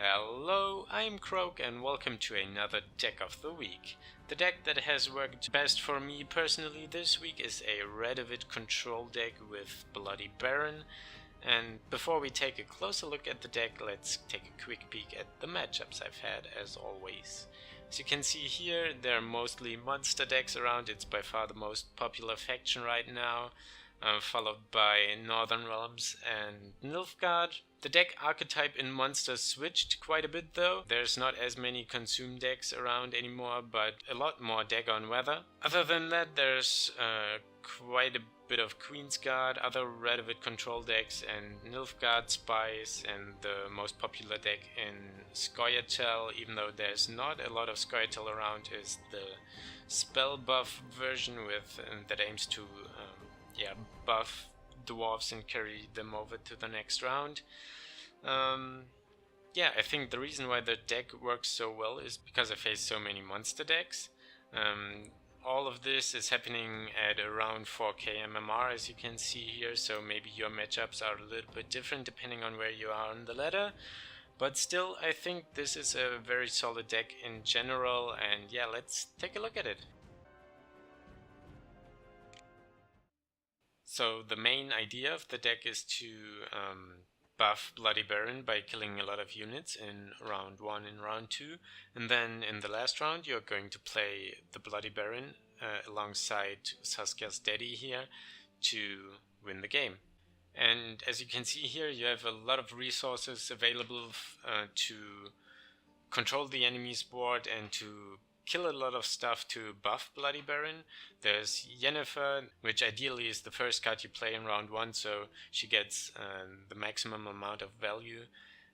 Hello, I'm Croak and welcome to another deck of the week. The deck that has worked best for me personally this week is a Radovid control deck with Bloody Baron. And before we take a closer look at the deck, let's take a quick peek at the matchups I've had as always. As you can see here, there are mostly monster decks around. It's by far the most popular faction right now, followed by Northern Realms and Nilfgaard. The deck archetype in monsters switched quite a bit though. There's not as many consume decks around anymore, but a lot more Dagon Weather. Other than that, there's quite a bit of Queensguard, other Radovid control decks, and Nilfgaard Spies, and the most popular deck in Scoia'tael, even though there's not a lot of Scoia'tael around, is the spell buff version that aims to buff dwarves and carry them over to the next round. I think the reason why the deck works so well is because I face so many monster decks. All of this is happening at around 4k MMR, as you can see here, so maybe your matchups are a little bit different depending on where you are on the ladder. But still, I think this is a very solid deck in general, and yeah, let's take a look at it. So the main idea of the deck is to buff Bloody Baron by killing a lot of units in round 1 and round 2, and then in the last round you're going to play the Bloody Baron alongside Saskia's Daddy here to win the game. And as you can see here, you have a lot of resources available to control the enemy's board and to kill a lot of stuff to buff Bloody Baron. There's Yennefer, which ideally is the first card you play in round 1, so she gets the maximum amount of value.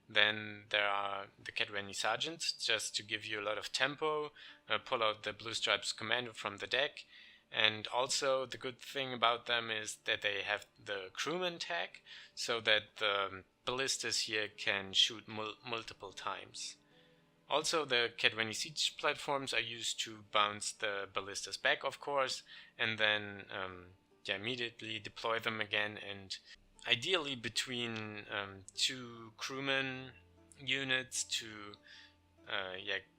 Then there are the Cadweni Sergeants, just to give you a lot of tempo, pull out the Blue Stripes Commando from the deck. And also the good thing about them is that they have the crewman tag, so that the ballistas here can shoot multiple times. Also, the Cadweni Siege platforms are used to bounce the ballistas back, of course, and then immediately deploy them again, and ideally between 2 crewman units to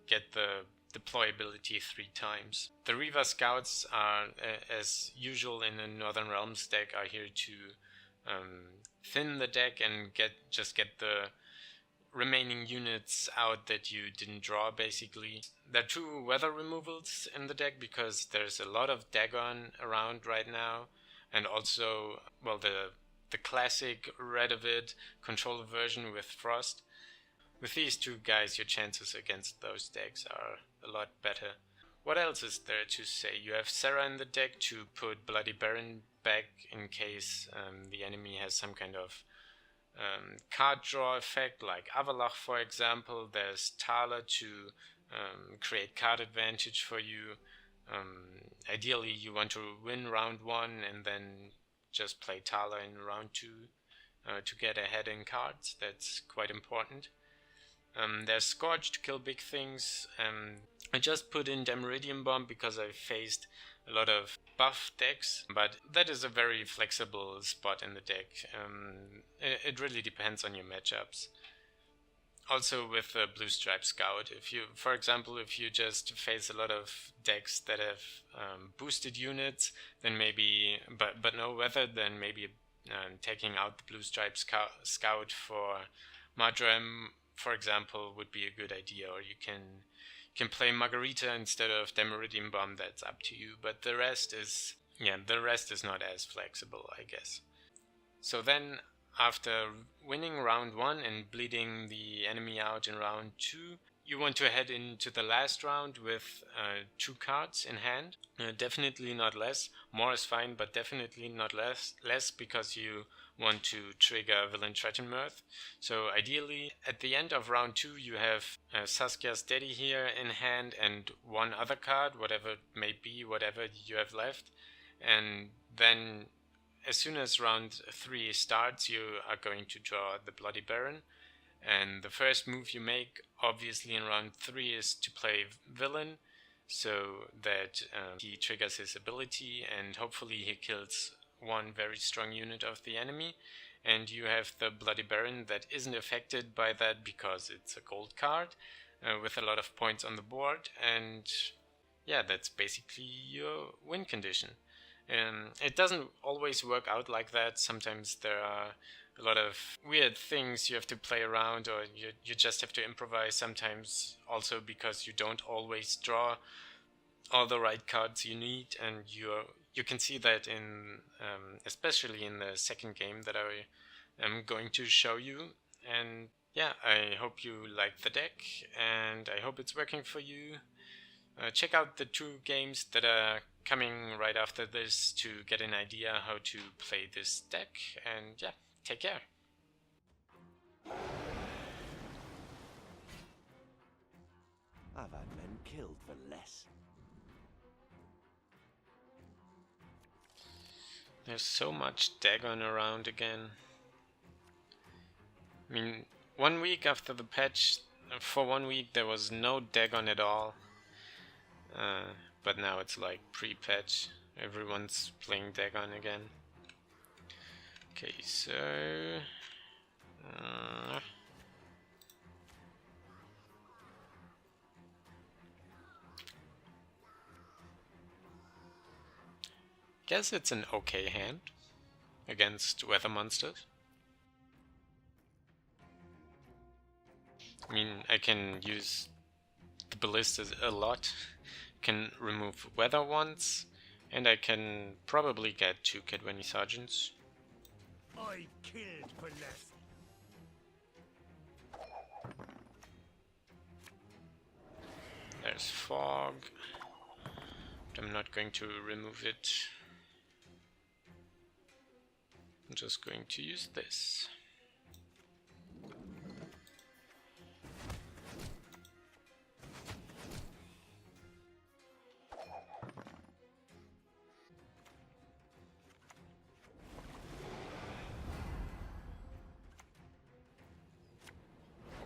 get the deployability 3 times. The Reaver Scouts are, as usual in the Northern Realms deck, are here to thin the deck and get the remaining units out that you didn't draw, basically. There are 2 weather removals in the deck because there's a lot of Dagon around right now, and also, well, the classic Radovid controller version with Frost. With these 2 guys, your chances against those decks are a lot better. What else is there to say? You have Sarah in the deck to put Bloody Baron back in case the enemy has some kind of card draw effect, like Avalach for example. There's Thaler to create card advantage for you. Ideally you want to win round 1 and then just play Thaler in round 2 to get ahead in cards. That's quite important. There's Scorch to kill big things. I just put in Demeridium Bomb because I faced a lot of buff decks, but that is a very flexible spot in the deck. It really depends on your matchups. Also with the Blue Stripe Scout, for example, if you just face a lot of decks that have boosted units, then maybe, but no weather, then maybe taking out the Blue Stripe Scout for Madrem, for example, would be a good idea. Or you can play Margarita instead of Demeridium Bomb. That's up to you, but the rest is not as flexible, I guess. So then, after winning round 1 and bleeding the enemy out in round 2, you want to head into the last round with 2 cards in hand. Definitely not less. More is fine, but definitely not less because you want to trigger Villain Threaten Mirth. So ideally, at the end of round 2, you have Saskia's Daddy here in hand and 1 other card, whatever it may be, whatever you have left. And then as soon as round 3 starts, you are going to draw the Bloody Baron. And the first move you make, obviously in round 3, is to play Villain, so that he triggers his ability and hopefully he kills 1 very strong unit of the enemy. and you have the Bloody Baron that isn't affected by that because it's a gold card with a lot of points on the board, and yeah, that's basically your win condition. It doesn't always work out like that. Sometimes there are a lot of weird things you have to play around, or you just have to improvise sometimes, also because you don't always draw all the right cards you need, and you can see that in especially in the second game that I am going to show you. And yeah, I hope you like the deck, and I hope it's working for you. Check out the 2 games that are coming right after this to get an idea how to play this deck, and yeah, take care. I've had men killed for less. There's so much Dagon around again. I mean, 1 week after the patch, for 1 week there was no Dagon at all. But now it's like pre-patch. Everyone's playing Dagon again. Okay, so... guess it's an okay hand against weather monsters. I mean, I can use the ballistas a lot. Can remove weather once, and I can probably get 2 Kedweni sergeants. I killed for less. There's fog, but I'm not going to remove it. I'm just going to use this.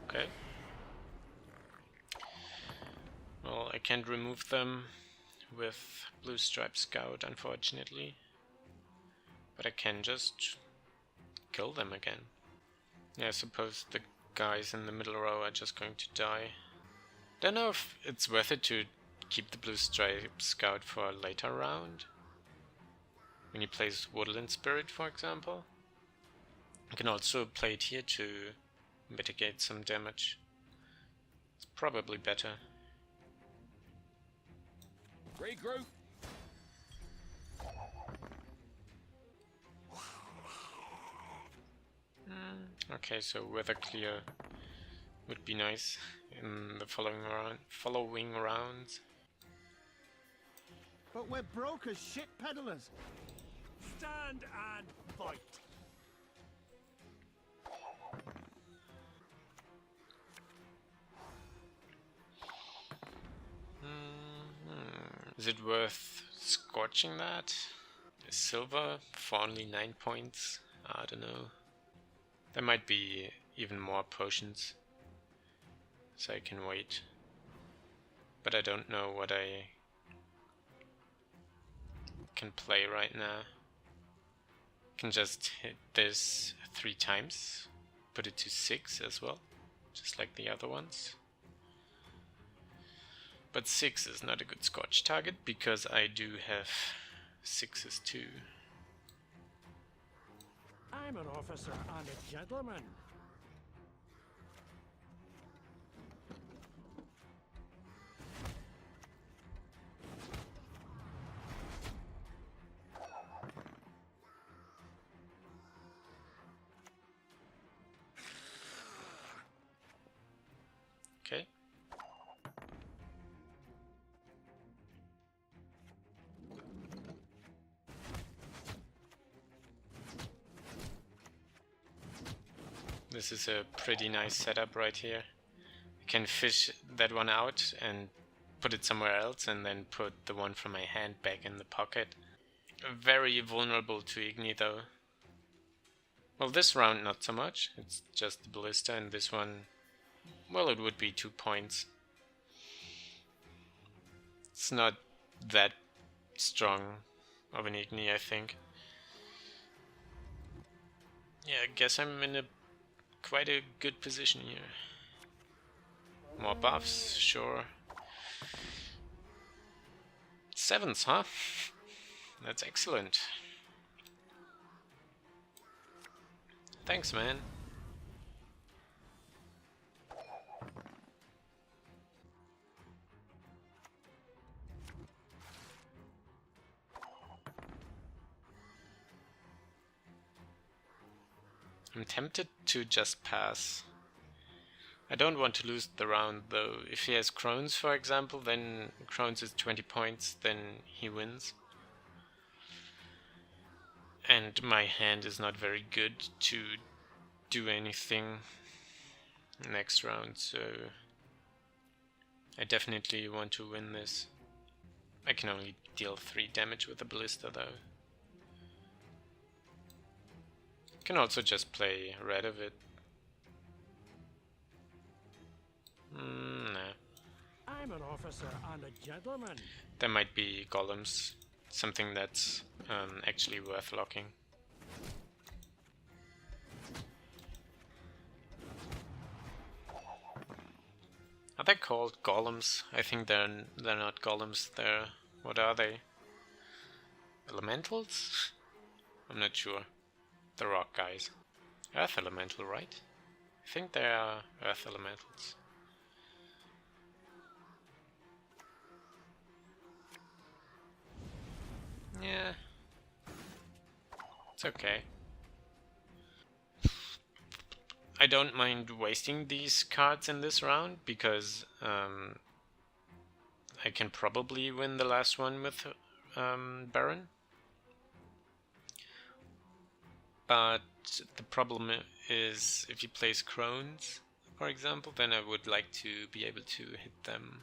Okay. Well, I can't remove them with Blue Stripe Scout, unfortunately. But I can just kill them again. Yeah, I suppose the guys in the middle row are just going to die. Don't know if it's worth it to keep the Blue Stripe Scout for a later round. When he plays Woodland Spirit, for example. You can also play it here to mitigate some damage. It's probably better. Regroup. Okay, so weather clear would be nice in the following rounds. But we're broke as shit peddlers. Stand and fight. Is it worth scorching that? Silver for only 9 points? I don't know. There might be even more potions, so I can wait. But I don't know what I can play right now. Can just hit this 3 times, put it to 6 as well, just like the other ones. But 6 is not a good scorch target because I do have 6s too. I'm an officer and a gentleman. Okay. This is a pretty nice setup right here. I can fish that one out and put it somewhere else and then put the one from my hand back in the pocket. Very vulnerable to Igni though. Well, this round not so much, it's just the ballista, and this one, well, it would be 2 points. It's not that strong of an Igni, I think. Yeah, I guess I'm in a quite a good position here. More buffs, sure. 7s, huh? That's excellent. Thanks, man. I'm tempted to just pass. I don't want to lose the round though. If he has Crones, for example, then Crones is 20 points, then he wins. And my hand is not very good to do anything next round, so I definitely want to win this. I can only deal 3 damage with the ballista though. Can also just play red of it. Nah. I'm an officer and a gentleman. There might be golems, something that's actually worth locking. Are they called golems? I think they're not golems. They're, what are they? Elementals? I'm not sure. The rock guys. Earth elemental, right? I think they are earth elementals. Yeah. It's okay. I don't mind wasting these cards in this round because I can probably win the last one with Baron. But the problem is if he plays Crones, for example, then I would like to be able to hit them.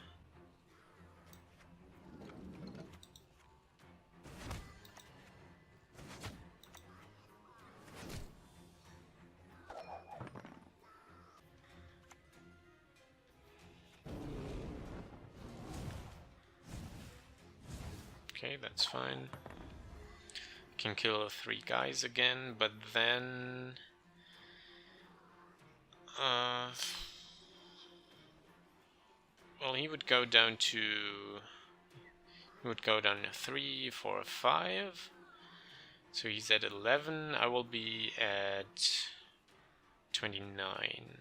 Okay, that's fine. Can kill 3 guys again, but then well, he would go down to 3, 4, 5. So he's at 11. I will be at 29.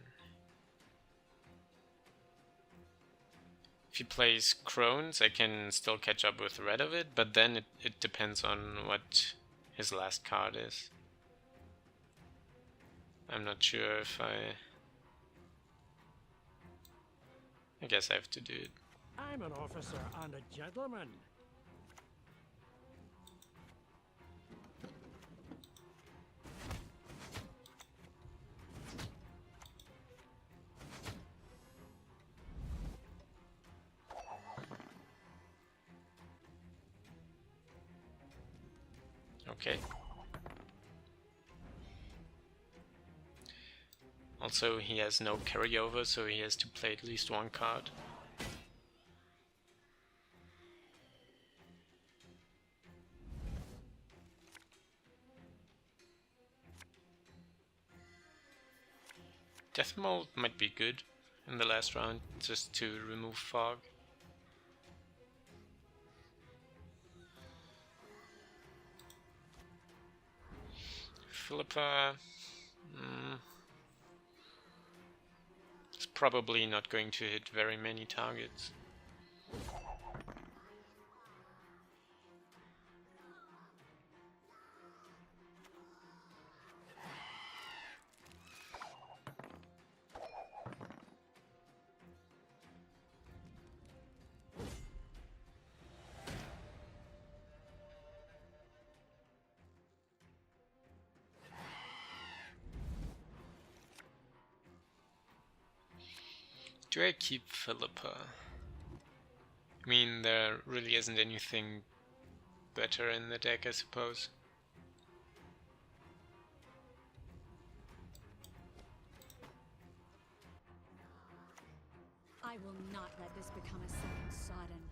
If he plays Crones, I can still catch up with red of it, but then it depends on what his last card is. I'm not sure if I guess I have to do it. I'm an officer and a gentleman. Okay. Also, he has no carryover, so he has to play at least 1 card. Death Mold might be good in the last round, just to remove fog. Philippa is probably not going to hit very many targets. Do I keep Philippa? I mean, there really isn't anything better in the deck, I suppose. I will not let this become a second Sodden.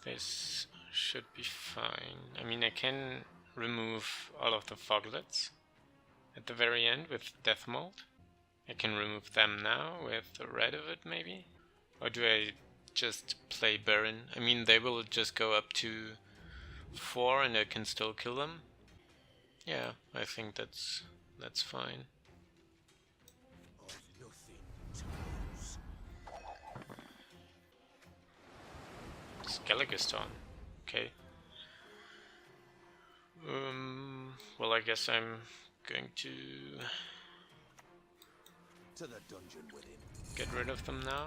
This should be fine. I mean, I can remove all of the foglets at the very end with death mold. I can remove them now with the red of it, maybe? Or do I just play Baron? I mean, they will just go up to 4 and I can still kill them. Yeah, I think that's fine. Skelegiston. Okay. Well, I guess I'm going to the dungeon with him. get rid of them now.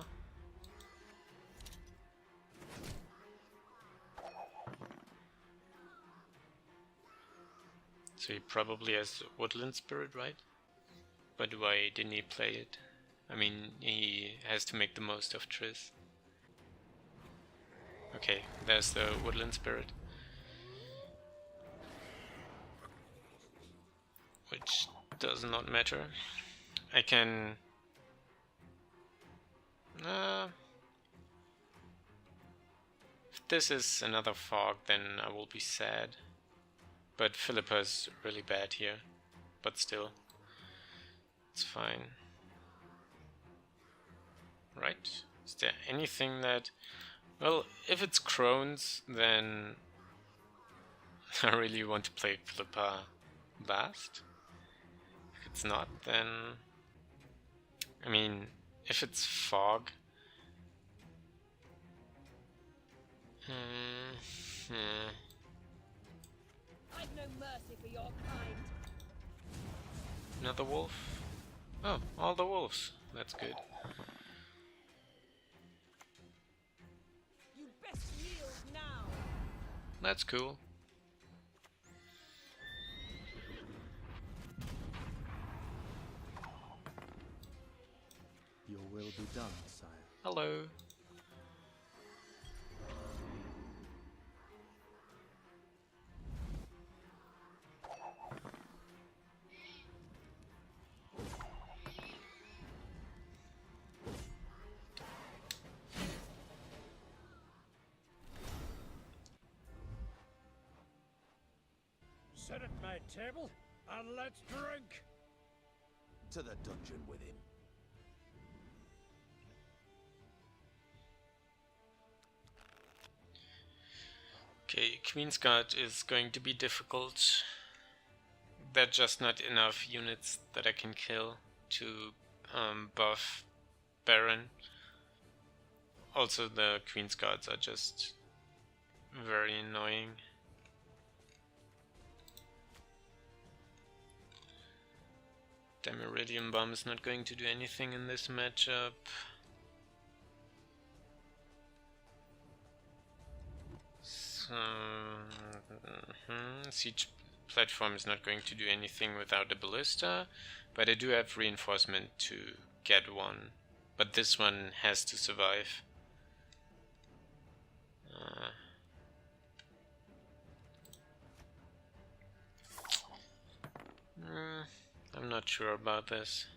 So he probably has Woodland Spirit, right? But why didn't he play it? I mean, he has to make the most of Triss. Okay, there's the Woodland Spirit. Which does not matter. I can... if this is another fog, then I will be sad. But Philippa's really bad here. But still, it's fine. Right? Is there anything that... Well, if it's Crohn's, then I really want to play Philippa last. If it's not, then... I mean, if it's Fog... I've no mercy for your kind. Another wolf? Oh, all the wolves. That's good. You best yield now. That's cool. Your will be done, sire. Hello. Sit at my table and let's drink. To the dungeon with him. Okay, Queensguard is going to be difficult. There are just not enough units that I can kill to buff Baron. Also, the Queensguards are just very annoying. Damn, Iridium Bomb is not going to do anything in this matchup. So, Siege Platform is not going to do anything without a Ballista, but I do have reinforcement to get one. But this one has to survive. I'm not sure about this.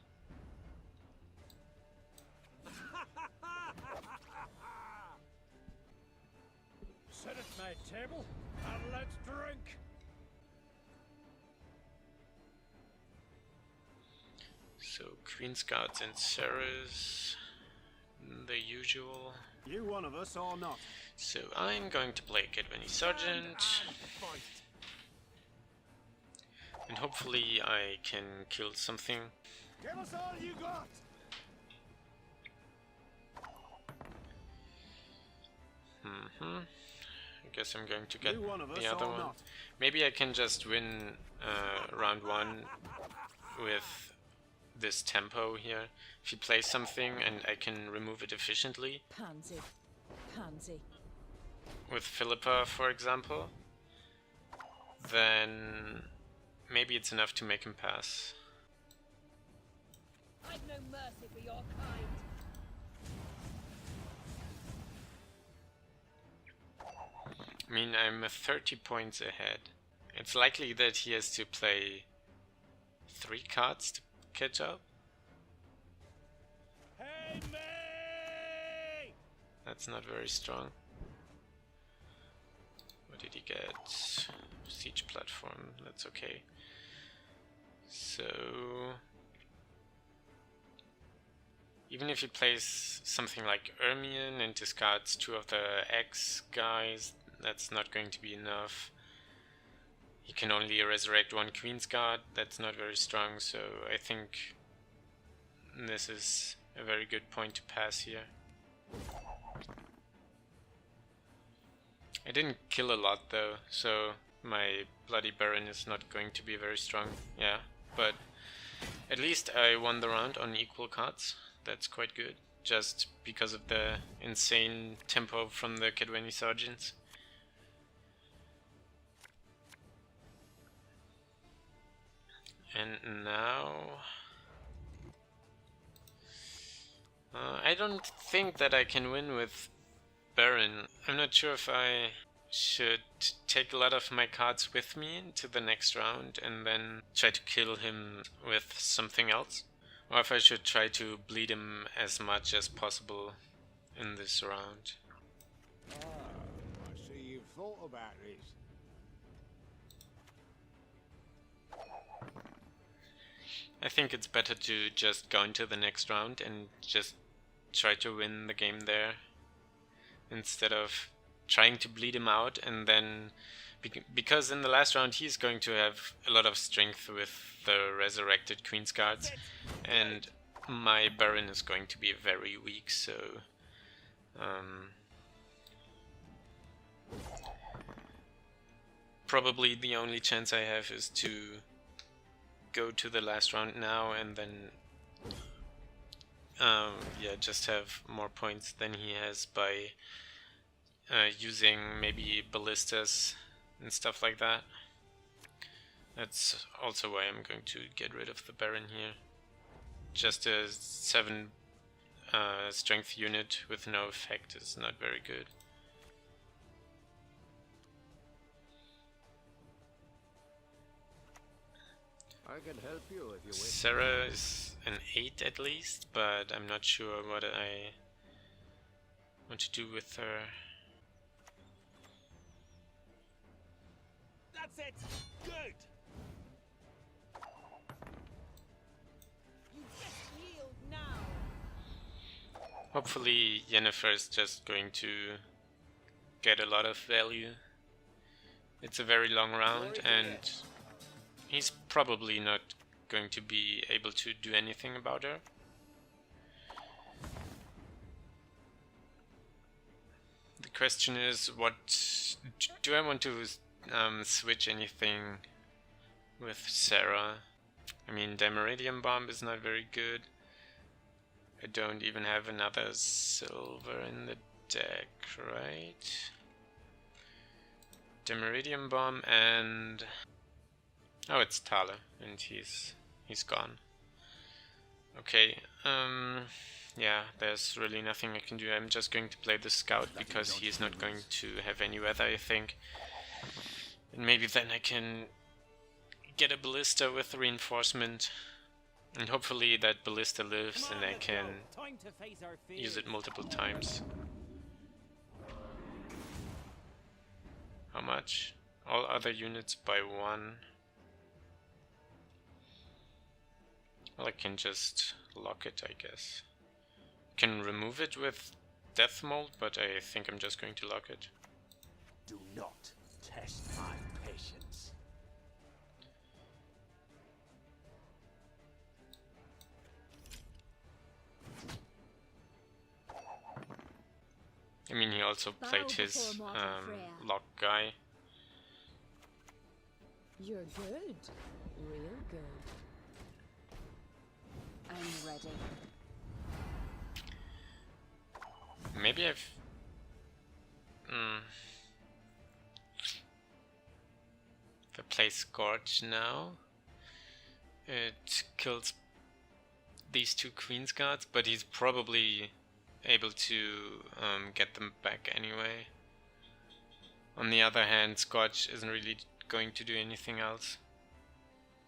Sit at my table and let's drink. So Queensguards and Ceres, the usual. You one of us or not? So I'm going to play Gedwini Sergeant. Fight. And hopefully I can kill something. Give us all you got. I guess I'm going to get You one of us the other or one. not? Maybe I can just win round 1 with this tempo here. If he plays something and I can remove it efficiently. Pansy. Pansy. With Philippa, for example, then maybe it's enough to make him pass. I've no mercy for your kind. I mean, I'm 30 points ahead. It's likely that he has to play 3 cards to catch up. Hey, me! That's not very strong. What did he get? Siege platform, that's okay. So even if he plays something like Ermion and discards 2 of the X guys, that's not going to be enough. He can only resurrect 1 Queen's Guard, that's not very strong, so I think this is a very good point to pass here. I didn't kill a lot though, so my Bloody Baron is not going to be very strong, yeah, but at least I won the round on equal cards. That's quite good, just because of the insane tempo from the Kedweni Sergeants. And now I don't think that I can win with Baron. I'm not sure if I should take a lot of my cards with me into the next round and then try to kill him with something else, or if I should try to bleed him as much as possible in this round. Ah, I see you've thought about this. I think it's better to just go into the next round and just try to win the game there, instead of trying to bleed him out and then because in the last round he's going to have a lot of strength with the resurrected Queen's Guards and my Baron is going to be very weak, so probably the only chance I have is to go to the last round now and then yeah, just have more points than he has by using maybe ballistas and stuff like that. That's also why I'm going to get rid of the Baron here. Just a 7 strength unit with no effect is not very good. I can help you if you wish. Sarah is an 8 at least, but I'm not sure what I want to do with her. That's it! Good! You best yield now. Hopefully Yennefer is just going to get a lot of value. It's a very long round and he's probably not going to be able to do anything about her. The question is, what do I want to switch anything with Sarah? I mean, Demeridium Bomb is not very good. I don't even have another silver in the deck, right? Demeridium Bomb and oh, it's Thaler, and he's gone. Okay, yeah, there's really nothing I can do. I'm just going to play the Scout because he's not going to have any weather, I think. And maybe then I can get a Ballista with reinforcement. And hopefully that Ballista lives and I can use it multiple times. How much? All other units by 1. Well, I can just lock it, I guess. Can remove it with Death Mold, but I think I'm just going to lock it. Do not test my patience. I mean, he also Bow played before his mortal Freya. lock guy. You're good. Real good. I'm ready. Maybe I've... If I play Scorch now, it kills these 2 Queen's Guards, but he's probably able to get them back anyway. On the other hand, Scorch isn't really going to do anything else.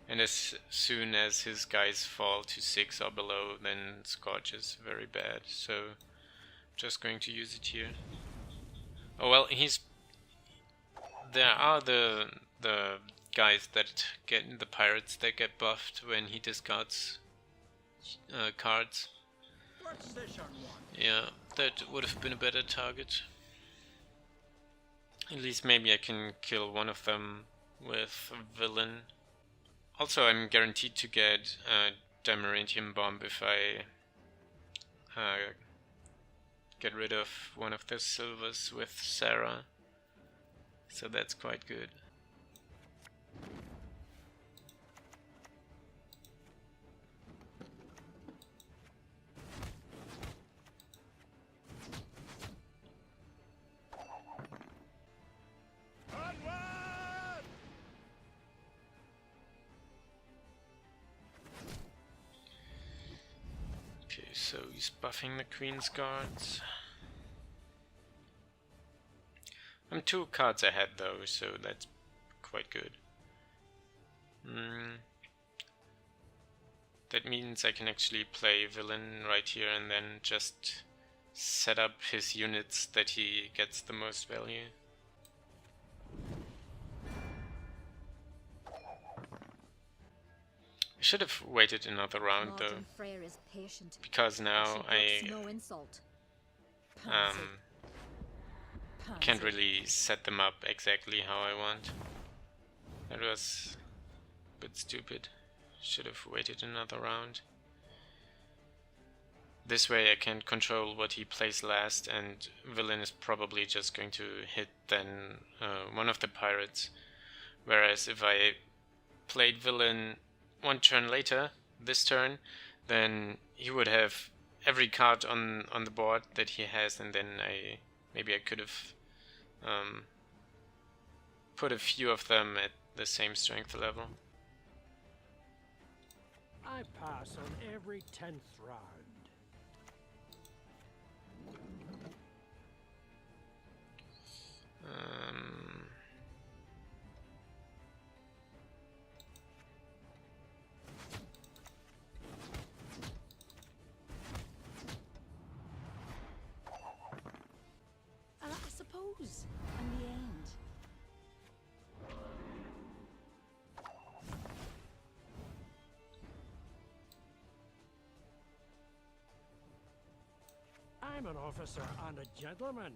And as soon as his guys fall to 6 or below, then Scorch is very bad, so I'm just going to use it here. Oh well, he's there are the guys that get the pirates that get buffed when he discards cards. What's this on one? Yeah, that would have been a better target. At least maybe I can kill one of them with a villain. Also, I'm guaranteed to get a Dimeritium Bomb if I get rid of one of the silvers with Sarah. So that's quite good. Onward! Okay, so he's buffing the Queen's Guards. I'm 2 cards ahead though, so that's quite good. That means I can actually play villain right here and then just set up his units that he gets the most value. I should have waited another round though, Lord Freyr is patient. because now She I brookes no insult. can't really set them up exactly how I want. That was a bit stupid. Should have waited another round. This way I can control what he plays last, and villain is probably just going to hit then one of the pirates. Whereas if I played villain one turn later, this turn, then he would have every card on the board that he has, and then maybe I could have put a few of them at the same strength level. I pass on every 10th round. I suppose, in the end. I'm an officer and a gentleman.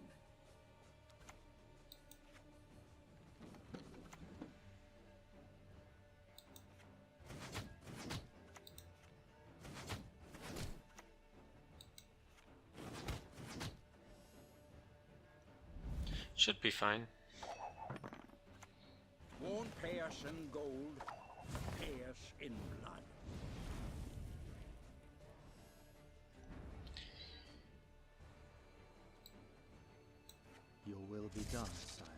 Should be fine. Won't pay us in gold, pay us in blood. Your will be done, sire.